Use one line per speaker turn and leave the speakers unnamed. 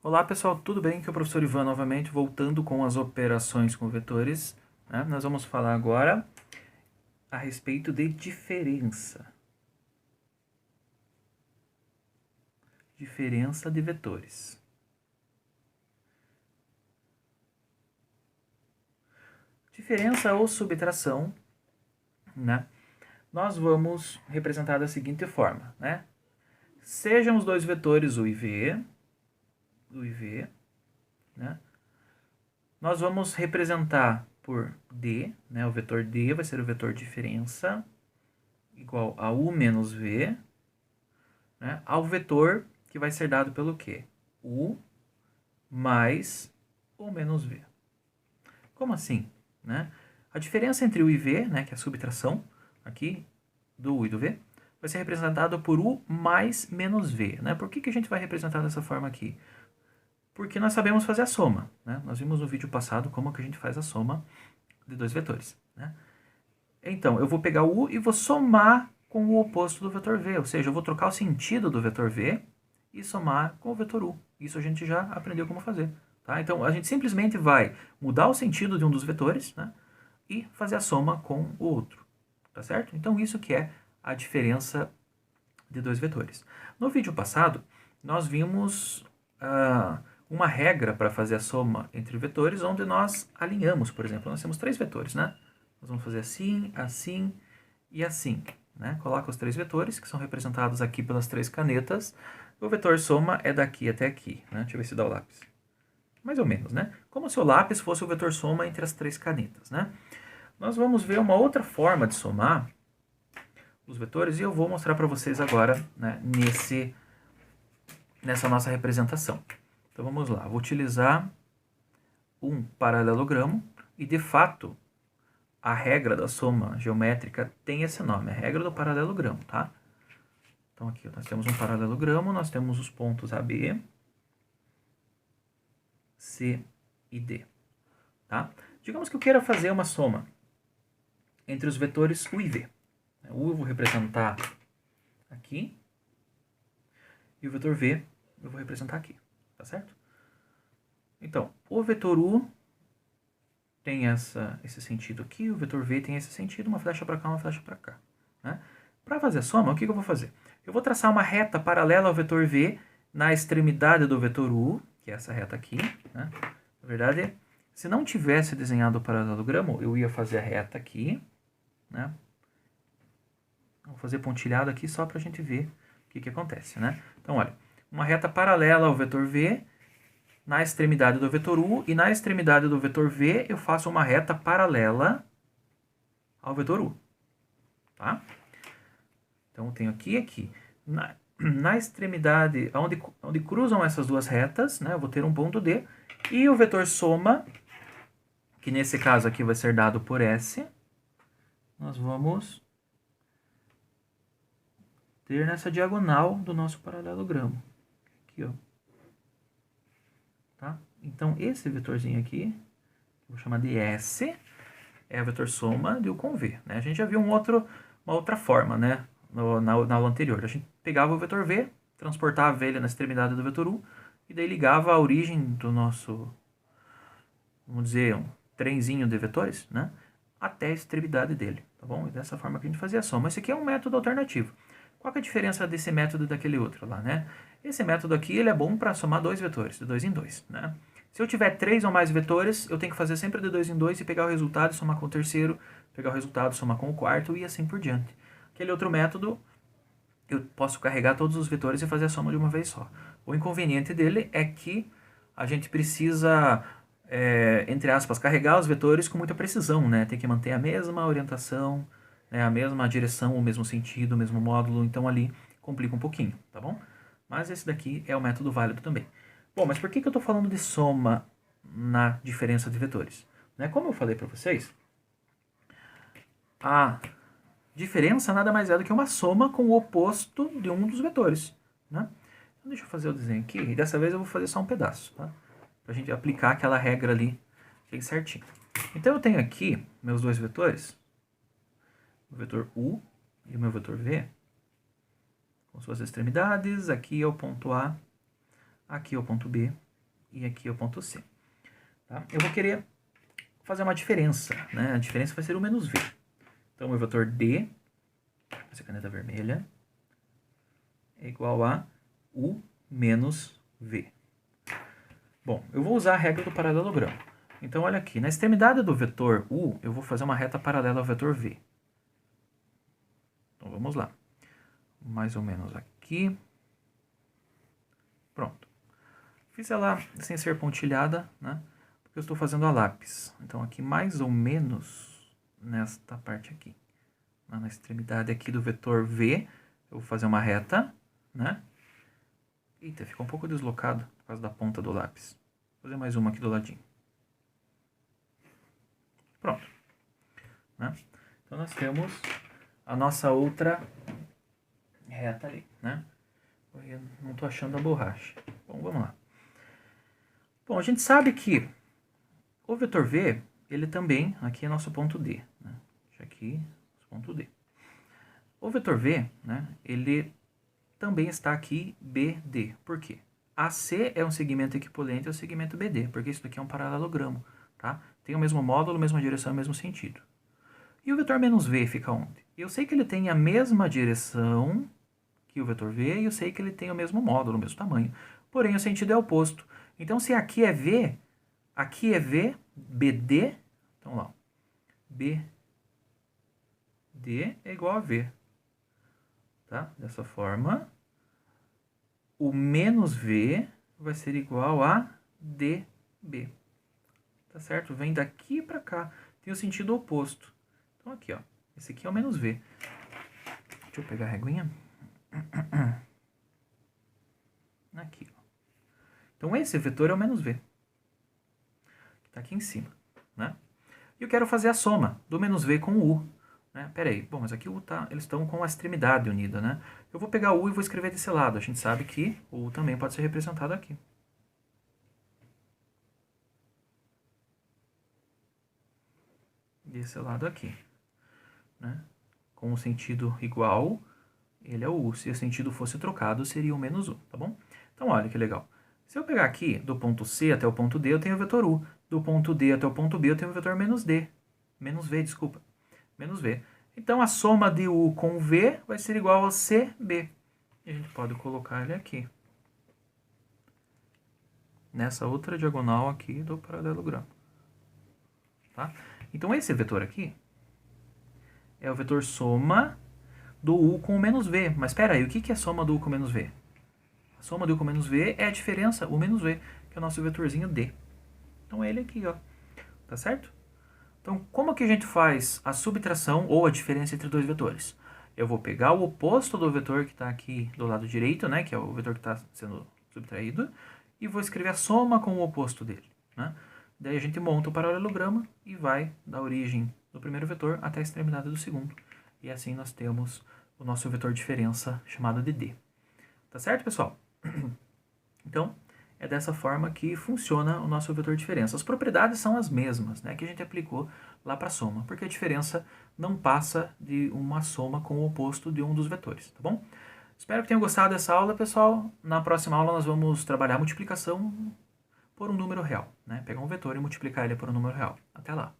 Olá pessoal, tudo bem? Aqui é o professor Ivan novamente, voltando com as operações com vetores. Né? Nós vamos falar agora a respeito de diferença. Diferença de vetores. Diferença ou subtração, né? Nós vamos representar da seguinte forma, né? Sejam os dois vetores u e v, né? Nós vamos representar por d, né? O vetor d vai ser o vetor diferença, igual a u menos v, né? Ao vetor que vai ser dado pelo quê? U mais ou menos v. Como assim? Né? A diferença entre u e v, né, que é a subtração aqui do u e do v, vai ser representada por u mais menos v. Né? Por que a gente vai representar dessa forma aqui? Porque nós sabemos fazer a soma. Né? Nós vimos no vídeo passado como que a gente faz a soma de dois vetores. Né? Então, eu vou pegar o u e vou somar com o oposto do vetor v. Ou seja, eu vou trocar o sentido do vetor v e somar com o vetor u. Isso a gente já aprendeu como fazer. Tá? Então, a gente simplesmente vai mudar o sentido de um dos vetores, né, e fazer a soma com o outro. Tá certo? Então, isso que é a diferença de dois vetores. No vídeo passado, nós vimos uma regra para fazer a soma entre vetores, onde nós alinhamos, por exemplo. Nós temos três vetores, né? Nós vamos fazer assim, assim e assim. Né? Coloca os três vetores, que são representados aqui pelas três canetas. O vetor soma é daqui até aqui. Né? Deixa eu ver se dá o lápis. Mais ou menos, né? Como se o lápis fosse o vetor soma entre as três canetas, né? Nós vamos ver uma outra forma de somar os vetores e eu vou mostrar para vocês agora, né, nessa nossa representação. Então vamos lá, vou utilizar um paralelogramo e de fato a regra da soma geométrica tem esse nome, a regra do paralelogramo, tá? Então aqui nós temos um paralelogramo, nós temos os pontos AB, C e D, tá? Digamos que eu queira fazer uma soma entre os vetores u e v. O u eu vou representar aqui e o vetor v eu vou representar aqui, tá certo? Então, o vetor u tem esse sentido aqui, o vetor v tem esse sentido, uma flecha para cá, uma flecha para cá. Né? Para fazer a soma, o que eu vou fazer? Eu vou traçar uma reta paralela ao vetor v na extremidade do vetor u, que é essa reta aqui. Né? Na verdade, se não tivesse desenhado o paralelogramo, eu ia fazer a reta aqui. Né? Vou fazer pontilhado aqui só para a gente ver o que acontece. Né? Então, olha, uma reta paralela ao vetor v na extremidade do vetor u, e na extremidade do vetor v eu faço uma reta paralela ao vetor u. Tá? Então, eu tenho aqui e aqui. Na extremidade, onde cruzam essas duas retas, né, eu vou ter um ponto D, e o vetor soma, que nesse caso aqui vai ser dado por S, nós vamos ter nessa diagonal do nosso paralelogramo. Aqui, ó. Tá? Então, esse vetorzinho aqui, vou chamar de S, é o vetor soma de U com V. Né? A gente já viu uma outra forma, né? Na aula anterior. A gente pegava o vetor V, transportava ele na extremidade do vetor U, e daí ligava a origem do nosso, vamos dizer, um trenzinho de vetores, né? Até a extremidade dele, tá bom? E dessa forma que a gente fazia a soma. Esse aqui é um método alternativo. Qual que é a diferença desse método e daquele outro lá, né? Esse método aqui, ele é bom para somar dois vetores, de dois em dois, né? Se eu tiver 3 ou mais vetores, eu tenho que fazer sempre de 2 em 2 e pegar o resultado e somar com o terceiro, pegar o resultado e somar com o quarto e assim por diante. Aquele outro método, eu posso carregar todos os vetores e fazer a soma de uma vez só. O inconveniente dele é que a gente precisa, entre aspas, carregar os vetores com muita precisão, né? Tem que manter a mesma orientação, né? A mesma direção, o mesmo sentido, o mesmo módulo, então ali complica um pouquinho, tá bom? Mas esse daqui é o método válido também. Bom, mas por que eu estou falando de soma na diferença de vetores? Né? Como eu falei para vocês, a diferença nada mais é do que uma soma com o oposto de um dos vetores. Né? Então, deixa eu fazer o desenho aqui, e dessa vez eu vou fazer só um pedaço, tá? Para a gente aplicar aquela regra ali bem certinho. Então eu tenho aqui meus dois vetores, o vetor u e o meu vetor v, com suas extremidades. Aqui é o ponto A, aqui é o ponto B, e aqui é o ponto C. Tá? Eu vou querer fazer uma diferença, né? A diferença vai ser o menos V. Então, o vetor D, essa caneta vermelha, é igual a U menos V. Bom, eu vou usar a regra do paralelogramo. Então, olha aqui, na extremidade do vetor U, eu vou fazer uma reta paralela ao vetor V. Então, vamos lá. Mais ou menos aqui. Pronto. Fiz ela sem ser pontilhada, né? Porque eu estou fazendo a lápis. Então, aqui mais ou menos nesta parte aqui. Na extremidade aqui do vetor V, eu vou fazer uma reta, né? Eita, ficou um pouco deslocado por causa da ponta do lápis. Vou fazer mais uma aqui do ladinho. Pronto. Né? Então, nós temos a nossa outra reta ali, né? Eu não estou achando a borracha. Bom, vamos lá. Bom, a gente sabe que o vetor V, ele também, aqui é nosso ponto D, né? Deixa aqui, ponto D. O vetor V, né, ele também está aqui BD. Por quê? AC é um segmento equivalente ao segmento BD, porque isso daqui é um paralelogramo, tá? Tem o mesmo módulo, mesma direção, mesmo sentido. E o vetor menos V fica onde? Eu sei que ele tem a mesma direção que o vetor V e eu sei que ele tem o mesmo módulo, o mesmo tamanho. Porém, o sentido é oposto. Então, se aqui é V, BD, então lá, BD é igual a V. Tá? Dessa forma, o menos V vai ser igual a DB. Tá certo? Vem daqui para cá. Tem o sentido oposto. Então, aqui, ó. Esse aqui é o menos V. Deixa eu pegar a reguinha. Aqui, ó. Então, esse vetor é o menos V. Que tá aqui em cima, né? E eu quero fazer a soma do menos V com o U. Né? Pera aí, bom, mas aqui o U tá, eles estão com a extremidade unida, né? Eu vou pegar o U e vou escrever desse lado. A gente sabe que o U também pode ser representado aqui. Desse lado aqui. Né? Com o sentido igual, ele é o U. Se o sentido fosse trocado, seria o menos U, tá bom? Então, olha que legal. Se eu pegar aqui, do ponto C até o ponto D, eu tenho o vetor U. Do ponto D até o ponto B, eu tenho o vetor menos D. Menos V, desculpa. Menos V. Então, a soma de U com V vai ser igual a CB. E a gente pode colocar ele aqui. Nessa outra diagonal aqui do paralelogramo. Tá? Então, esse vetor aqui é o vetor soma do U com o menos V. Mas espera aí, o que é soma do U com menos V? A soma do U com menos V é a diferença, o menos V, que é o nosso vetorzinho D. Então, ele aqui, ó. Tá certo? Então, como que a gente faz a subtração ou a diferença entre dois vetores? Eu vou pegar o oposto do vetor que está aqui do lado direito, né, que é o vetor que está sendo subtraído, e vou escrever a soma com o oposto dele. Né? Daí a gente monta o paralelograma e vai da origem do primeiro vetor até a extremidade do segundo. E assim nós temos o nosso vetor diferença chamado de D. Tá certo, pessoal? Então, é dessa forma que funciona o nosso vetor diferença. As propriedades são as mesmas, né, que a gente aplicou lá para a soma, porque a diferença não passa de uma soma com o oposto de um dos vetores, tá bom? Espero que tenham gostado dessa aula, pessoal. Na próxima aula nós vamos trabalhar a multiplicação por um número real, né? Pegar um vetor e multiplicar ele por um número real. Até lá!